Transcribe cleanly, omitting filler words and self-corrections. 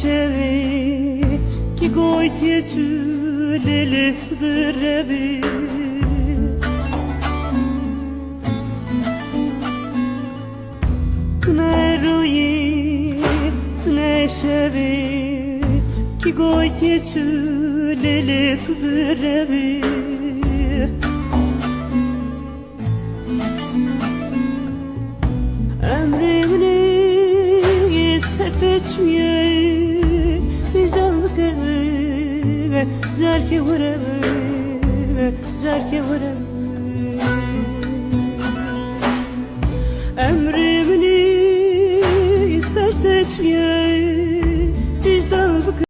شوی که گویتی چوله دروی تونه روی تونه شوی که گویتی چوله دروی امرمنی سرتچمیه vicdan kırı, zerke vurur, zerke vurur.